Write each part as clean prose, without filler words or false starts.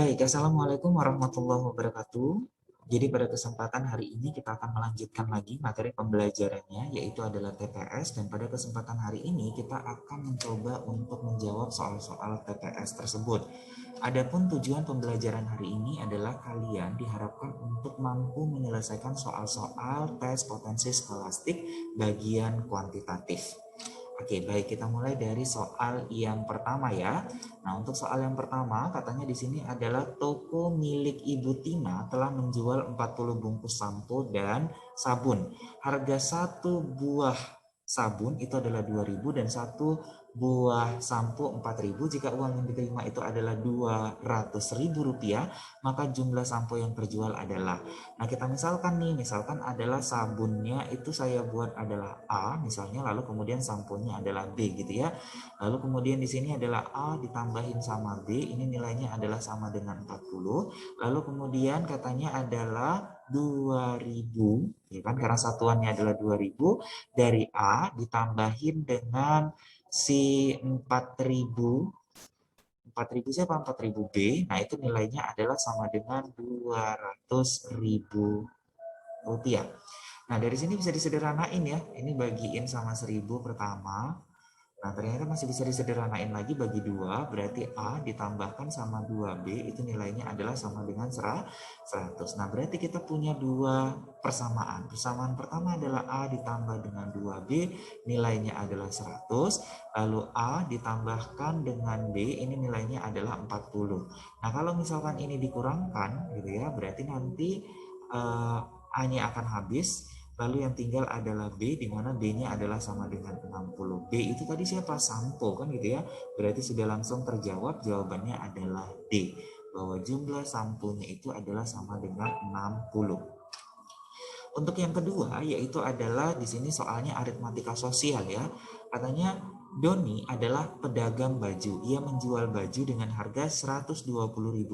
Baik, Assalamualaikum warahmatullahi wabarakatuh. Jadi pada kesempatan hari ini kita akan melanjutkan lagi materi pembelajarannya, yaitu adalah TPS. Dan pada kesempatan hari ini kita akan mencoba untuk menjawab soal-soal TPS tersebut. Adapun tujuan pembelajaran hari ini adalah kalian diharapkan untuk mampu menyelesaikan soal-soal tes potensi skolastik bagian kuantitatif. Oke, baik, kita mulai dari soal yang pertama ya. Nah, untuk soal yang pertama katanya di sini adalah toko milik Ibu Tina telah menjual 40 bungkus sampo dan sabun. Harga satu buah sabun itu adalah 2.000 dan satu buah sampo 4.000. Jika uang yang diterima itu adalah 200.000 rupiah, maka jumlah sampo yang terjual adalah. Nah, kita misalkan nih, misalkan adalah sabunnya itu saya buat adalah A misalnya, lalu kemudian samponya adalah B gitu ya. Lalu kemudian di sini adalah A ditambahin sama B, ini nilainya adalah sama dengan 40. Lalu kemudian katanya adalah 2000, ya kan, karena satuannya adalah 2000 dari A ditambahin dengan si 4000. 4000 siapa? 4000 B. Nah, itu nilainya adalah sama dengan 200.000 rupiah. Nah, dari sini bisa disederhanain ya. Ini bagiin sama 1000 pertama. Nah, ternyata masih bisa disederhanain lagi bagi 2, berarti A ditambahkan sama 2B itu nilainya adalah sama dengan 100. Nah, berarti kita punya dua persamaan. Persamaan pertama adalah A ditambah dengan 2B, nilainya adalah 100. Lalu A ditambahkan dengan B, ini nilainya adalah 40. Nah, kalau misalkan ini dikurangkan gitu ya, berarti nanti A-nya akan habis. Lalu yang tinggal adalah B, di mana B-nya adalah sama dengan 60. B itu tadi siapa? Sampo kan gitu ya. Berarti sudah langsung terjawab, jawabannya adalah D. Bahwa jumlah samponya itu adalah sama dengan 60. Untuk yang kedua yaitu adalah di sini soalnya aritmatika sosial ya. Katanya Doni adalah pedagang baju. Ia menjual baju dengan harga Rp120.000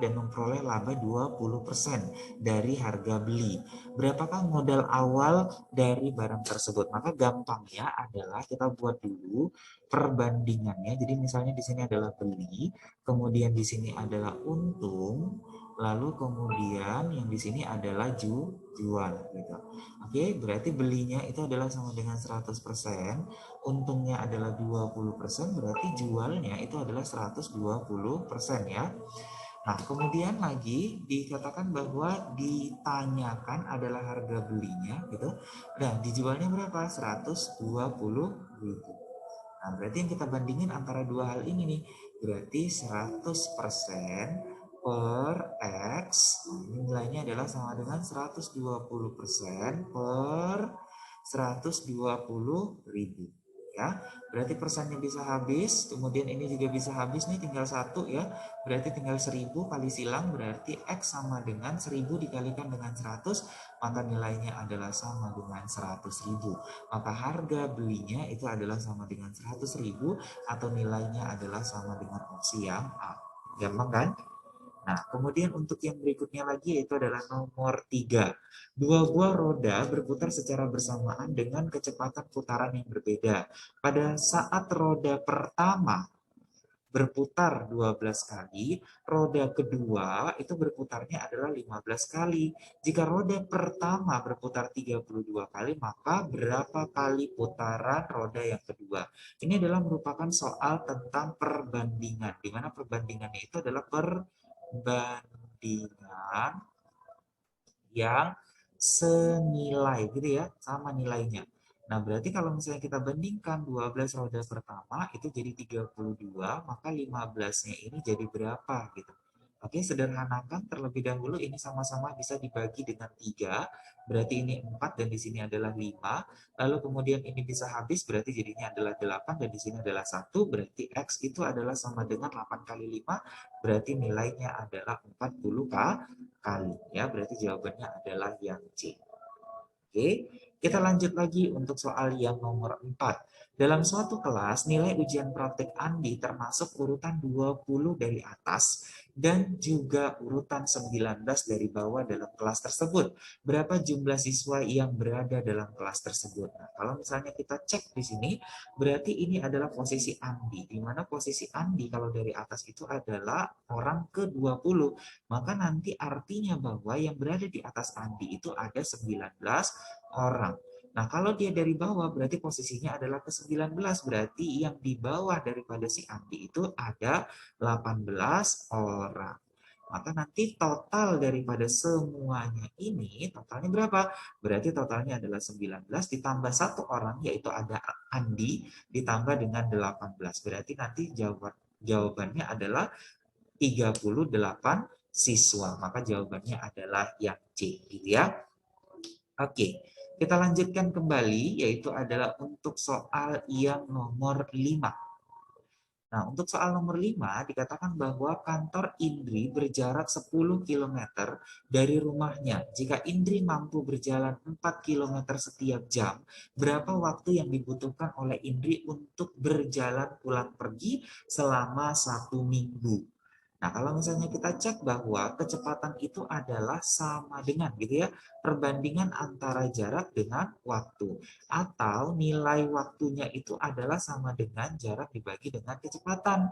dan memperoleh laba 20% dari harga beli. Berapakah modal awal dari barang tersebut? Maka gampangnya adalah kita buat dulu perbandingannya. Jadi misalnya di sini adalah beli, kemudian di sini adalah untung, lalu kemudian yang di sini adalah jual gitu. Oke, berarti belinya itu adalah sama dengan 100%, untungnya adalah 20%, berarti jualnya itu adalah 120% ya. Nah, kemudian lagi dikatakan bahwa ditanyakan adalah harga belinya gitu. Dan dijualnya berapa? 120.000. Nah, berarti yang kita bandingin antara dua hal ini nih. Berarti 100% per X, nah, ini nilainya adalah sama dengan 120% per 120.000 ya. Berarti persennya bisa habis, kemudian ini juga bisa habis nih, tinggal satu ya. Berarti tinggal 1000 kali silang, berarti X sama dengan 1000 dikalikan dengan 100, maka nilainya adalah sama dengan 100.000. Maka harga belinya itu adalah sama dengan 100.000 atau nilainya adalah sama dengan opsi yang A. Gampang kan? Nah, kemudian untuk yang berikutnya lagi yaitu adalah nomor 3. Dua buah roda berputar secara bersamaan dengan kecepatan putaran yang berbeda. Pada saat roda pertama berputar 12 kali, roda kedua itu berputarnya adalah 15 kali. Jika roda pertama berputar 32 kali, maka berapa kali putaran roda yang kedua? Ini adalah merupakan soal tentang perbandingan, di mana perbandingannya itu adalah perbandingan yang senilai gitu ya, sama nilainya. Nah, berarti kalau misalnya kita bandingkan 12 roda pertama itu jadi 32, maka 15-nya ini jadi berapa gitu. Oke, sederhanakan terlebih dahulu ini sama-sama bisa dibagi dengan 3, berarti ini 4 dan di sini adalah 5. Lalu kemudian ini bisa habis, berarti jadinya adalah 8 dan di sini adalah 1, berarti X itu adalah sama dengan 8 kali 5, berarti nilainya adalah 40 kali ya, berarti jawabannya adalah yang C. Oke, Kita lanjut lagi untuk soal yang nomor 4. Dalam suatu kelas, nilai ujian praktik Andi termasuk urutan 20 dari atas dan juga urutan 19 dari bawah dalam kelas tersebut. Berapa jumlah siswa yang berada dalam kelas tersebut? Nah, kalau misalnya kita cek di sini, berarti ini adalah posisi Andi. Di mana posisi Andi kalau dari atas itu adalah orang ke-20. Maka nanti artinya bahwa yang berada di atas Andi itu ada 19 orang. Nah, kalau dia dari bawah berarti posisinya adalah ke-19. Berarti yang di bawah daripada si Andi itu ada 18 orang. Maka nanti total daripada semuanya ini, totalnya berapa? Berarti totalnya adalah 19 ditambah satu orang, yaitu ada Andi, ditambah dengan 18. Berarti nanti jawabannya adalah 38 siswa. Maka jawabannya adalah yang C, gitu ya. Oke, kita lanjutkan kembali, yaitu adalah untuk soal yang nomor 5. Nah, untuk soal nomor 5 dikatakan bahwa kantor Indri berjarak 10 km dari rumahnya. Jika Indri mampu berjalan 4 km setiap jam, berapa waktu yang dibutuhkan oleh Indri untuk berjalan pulang pergi selama 1 minggu? Nah, kalau misalnya kita cek bahwa kecepatan itu adalah sama dengan gitu ya, perbandingan antara jarak dengan waktu. Atau nilai waktunya itu adalah sama dengan jarak dibagi dengan kecepatan.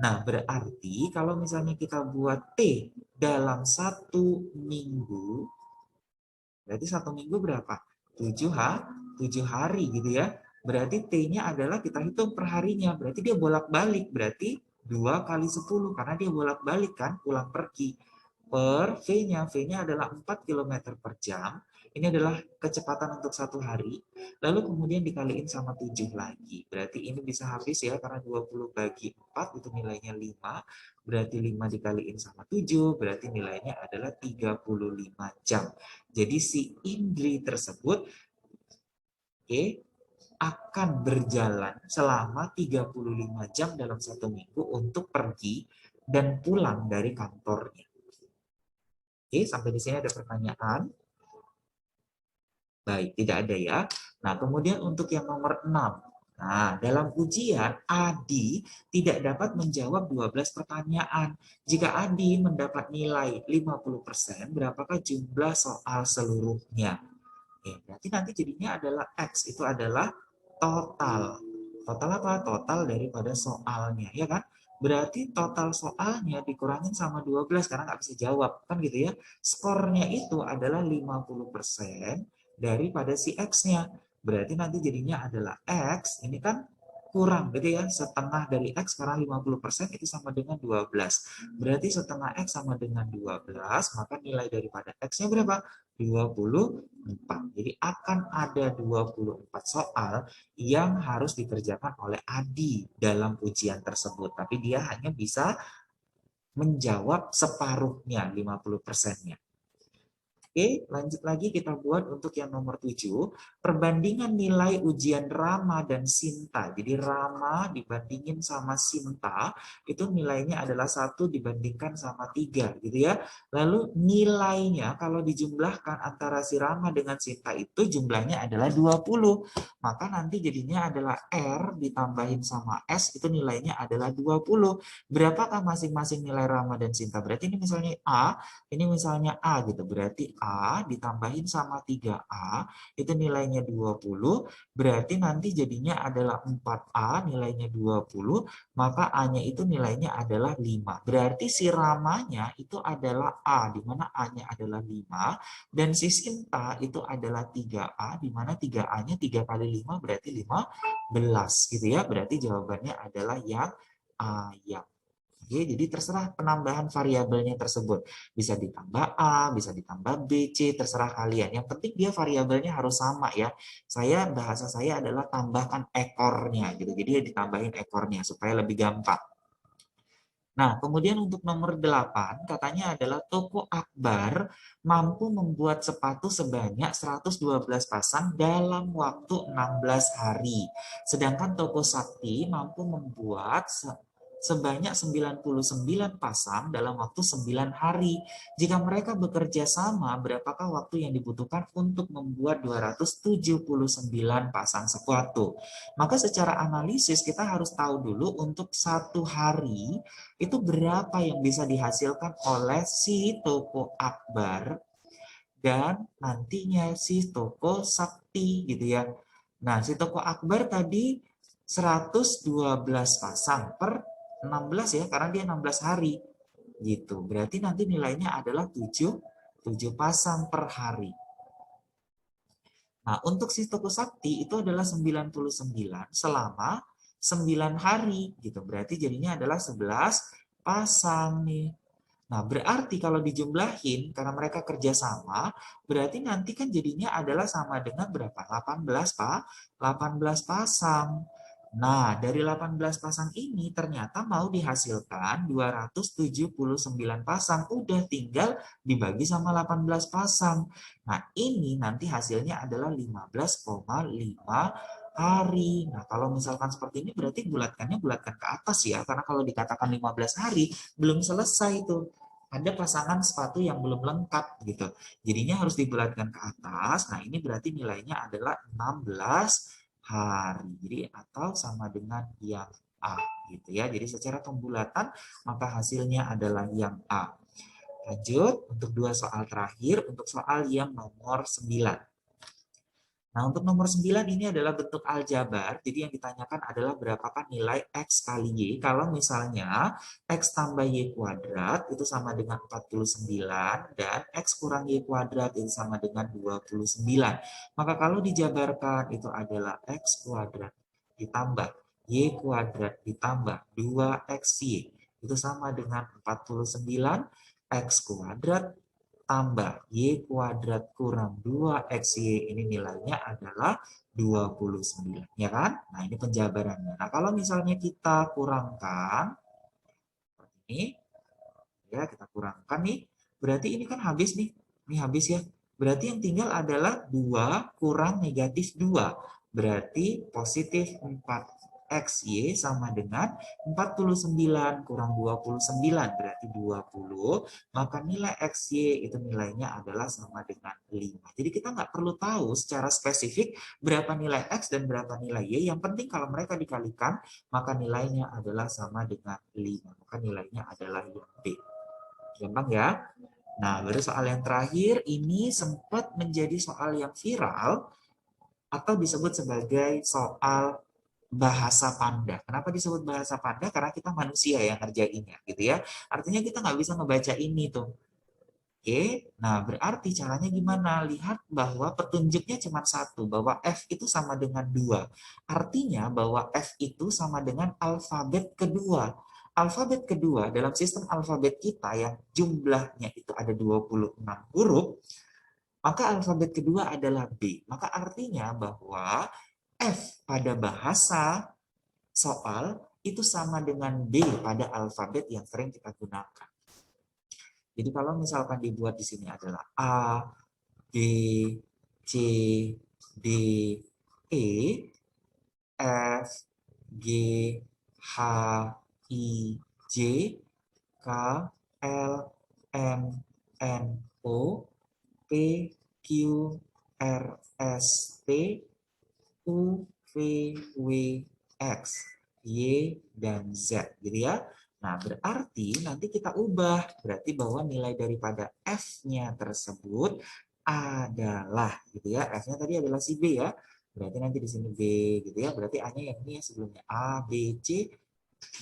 Nah, berarti kalau misalnya kita buat T dalam 1 minggu, berarti 1 minggu berapa? 7 hari gitu ya. Berarti T-nya adalah kita hitung per harinya. Berarti dia bolak-balik. Berarti 2 kali 10 karena dia bolak-balik kan pulang pergi. Per V-nya. V-nya adalah 4 km per jam. Ini adalah kecepatan untuk 1 hari. Lalu kemudian dikaliin sama 7 lagi. Berarti ini bisa habis ya karena 20 bagi 4 itu nilainya 5. Berarti 5 dikaliin sama 7. Berarti nilainya adalah 35 jam. Jadi si Indri tersebut akan berjalan selama 35 jam dalam 1 minggu untuk pergi dan pulang dari kantornya. Oke, sampai di sini ada pertanyaan? Baik, tidak ada ya. Nah, kemudian untuk yang nomor 6. Nah, dalam ujian, Adi tidak dapat menjawab 12 pertanyaan. Jika Adi mendapat nilai 50%, berapakah jumlah soal seluruhnya? Berarti nanti jadinya adalah X, itu adalah total. Total apa? Total daripada soalnya, ya kan? Berarti total soalnya dikurangin sama 12 karena nggak bisa jawab, kan gitu ya. Skornya itu adalah 50% daripada si X-nya. Berarti nanti jadinya adalah X, ini kan kurang gitu ya, setengah dari X karena 50% itu sama dengan 12. Berarti setengah X sama dengan 12, maka nilai daripada X-nya berapa? 24. Jadi akan ada 24 soal yang harus dikerjakan oleh Adi dalam ujian tersebut. Tapi dia hanya bisa menjawab separuhnya, 50%-nya. Oke, lanjut lagi kita buat untuk yang nomor 7. Perbandingan nilai ujian Rama dan Sinta. Jadi Rama dibandingin sama Sinta, itu nilainya adalah 1 dibandingkan sama 3, gitu ya. Lalu nilainya kalau dijumlahkan antara si Rama dengan Sinta itu jumlahnya adalah 20. Maka nanti jadinya adalah R ditambahin sama S, itu nilainya adalah 20. Berapakah masing-masing nilai Rama dan Sinta? Berarti ini misalnya A, ini misalnya A gitu. Berarti A ditambahin sama 3A, itu nilainya 20, berarti nanti jadinya adalah 4A, nilainya 20, maka A-nya itu nilainya adalah 5. Berarti si Ramanya itu adalah A, di mana A-nya adalah 5, dan si Sinta itu adalah 3A, di mana 3A-nya 3 kali 5 berarti 15, gitu ya. Berarti jawabannya adalah yang A, yang. Oke, jadi terserah penambahan variabelnya tersebut. Bisa ditambah A, bisa ditambah B, C, terserah kalian. Yang penting dia variabelnya harus sama ya. Bahasa saya adalah tambahkan ekornya gitu. Jadi ditambahin ekornya supaya lebih gampang. Nah, kemudian untuk nomor 8 katanya adalah toko Akbar mampu membuat sepatu sebanyak 112 pasang dalam waktu 16 hari. Sedangkan toko Sakti mampu membuat sebanyak 99 pasang dalam waktu 9 hari. Jika mereka bekerja sama, berapakah waktu yang dibutuhkan untuk membuat 279 pasang sepatu? Maka secara analisis kita harus tahu dulu untuk satu hari itu berapa yang bisa dihasilkan oleh si toko Akbar dan nantinya si toko Sakti gitu ya. Nah, si toko Akbar tadi 112 pasang per 16 ya, karena dia 16 hari gitu. Berarti nanti nilainya adalah 7 pasang per hari. Nah, untuk si toko Sakti itu adalah 99 selama 9 hari gitu. Berarti jadinya adalah 11 pasang nih. Nah, berarti kalau dijumlahin, karena mereka kerjasama, berarti nanti kan jadinya adalah sama dengan berapa? 18, Pak? 18 pasang. Nah, dari 18 pasang ini ternyata mau dihasilkan 279 pasang. Udah tinggal dibagi sama 18 pasang. Nah, ini nanti hasilnya adalah 15,5 hari. Nah, kalau misalkan seperti ini berarti bulatkan ke atas ya. Karena kalau dikatakan 15 hari, belum selesai tuh, ada pasangan sepatu yang belum lengkap gitu. Jadinya harus dibulatkan ke atas. Nah, ini berarti nilainya adalah 16 hari. Jadi atau sama dengan yang A gitu ya. Jadi secara pembulatan maka hasilnya adalah yang A. Lanjut untuk dua soal terakhir untuk soal yang nomor 9. Nah, untuk nomor 9 ini adalah bentuk aljabar. Jadi yang ditanyakan adalah berapakah nilai X kali Y. Kalau misalnya X tambah Y kuadrat itu sama dengan 49 dan X kurang Y kuadrat itu sama dengan 29. Maka kalau dijabarkan itu adalah X kuadrat ditambah Y kuadrat ditambah 2XY. Itu sama dengan 49 X kuadrat tambah Y kuadrat kurang 2XY, ini nilainya adalah 29, ya kan? Nah, ini penjabarannya. Nah, kalau misalnya kita kurangkan, seperti ini, ya kita kurangkan nih, berarti ini kan habis nih, ini habis ya. Berarti yang tinggal adalah 2 kurang negatif 2, berarti positif 4XY sama dengan 49 kurang 29, berarti 20, maka nilai XY itu nilainya adalah sama dengan 5. Jadi kita nggak perlu tahu secara spesifik berapa nilai X dan berapa nilai Y, yang penting kalau mereka dikalikan, maka nilainya adalah sama dengan 5, maka nilainya adalah yang B. Gampang ya? Nah, baru soal yang terakhir, ini sempat menjadi soal yang viral atau disebut sebagai soal bahasa panda. Kenapa disebut bahasa panda? Karena kita manusia yang ngerjainnya, gitu ya. Artinya kita nggak bisa ngebaca ini tuh. Oke, nah berarti caranya gimana? Lihat bahwa petunjuknya cuma satu, bahwa F itu sama dengan 2. Artinya bahwa F itu sama dengan alfabet kedua. Alfabet kedua dalam sistem alfabet kita yang jumlahnya itu ada 26 huruf, maka alfabet kedua adalah B. Maka artinya bahwa F pada bahasa soal itu sama dengan B pada alfabet yang sering kita gunakan. Jadi kalau misalkan dibuat di sini adalah A, B, C, D, E, F, G, H, I, J, K, L, M, N, O, P, Q, R, S, T, U, V, W, X, Y, dan Z. Gitu ya. Nah, berarti nanti kita ubah. Berarti bahwa nilai daripada F-nya tersebut adalah, gitu ya. F-nya tadi adalah si B ya. Berarti nanti di sini B, gitu ya. Berarti A-nya yang ini ya sebelumnya. A, B, C,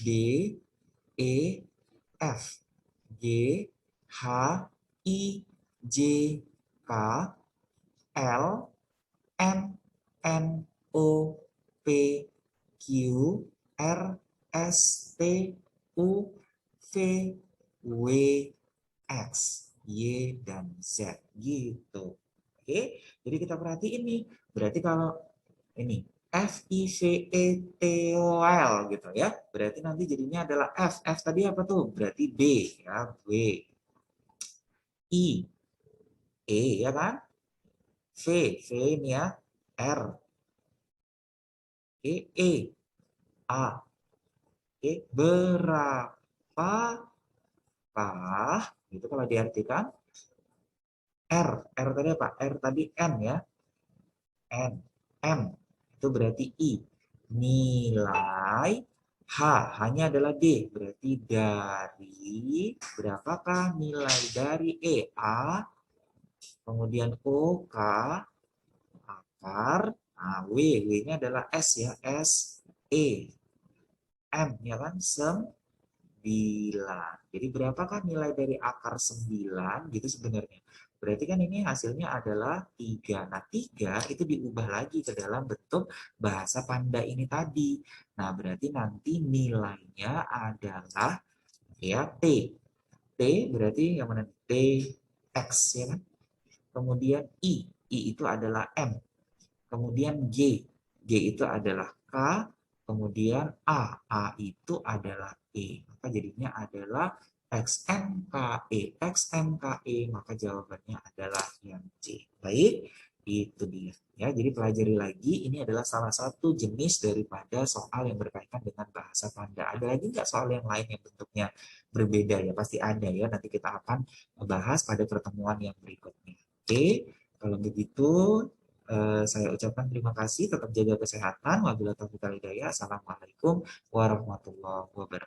D, E, F, G, H, I, J, K, L, M, N, O, P, Q, R, S, T, U, V, W, X, Y, dan Z. Gitu. Oke, jadi kita perhatiin nih. Berarti kalau ini F, I, V, E, T, O, L gitu ya. Berarti nanti jadinya adalah F. F tadi apa tuh? Berarti B ya. B. I, E ya kan? V, V ini ya. R, E, A, Oke, berapakah, itu kalau diartikan R. R tadi apa? R tadi N ya. N. M. Itu berarti I. Nilai H. Hanya adalah D. Berarti dari, berapakah nilai dari E? A. Kemudian O. K. Akar. Nah, W. W-nya adalah S ya. S. E. M. Ya kan? 9. Jadi berapakah nilai dari akar 9 gitu sebenarnya. Berarti kan ini hasilnya adalah 3. Nah, 3 itu diubah lagi ke dalam bentuk bahasa Panda ini tadi. Nah, berarti nanti nilainya adalah ya T. T berarti yang mana? T X ya kan? Kemudian I itu adalah M. Kemudian G, G itu adalah K, kemudian A itu adalah E. Maka jadinya adalah XMKE, XMKE, maka jawabannya adalah yang C. Baik, itu dia. Ya, jadi pelajari lagi, ini adalah salah satu jenis daripada soal yang berkaitan dengan bahasa Panda. Ada lagi nggak soal yang lain yang bentuknya berbeda ya? Pasti ada ya, nanti kita akan membahas pada pertemuan yang berikutnya. Oke, kalau begitu saya ucapkan terima kasih, tetap jaga kesehatan. Wabillahi taufiq wal hidayah. Assalamualaikum warahmatullahi wabarakatuh.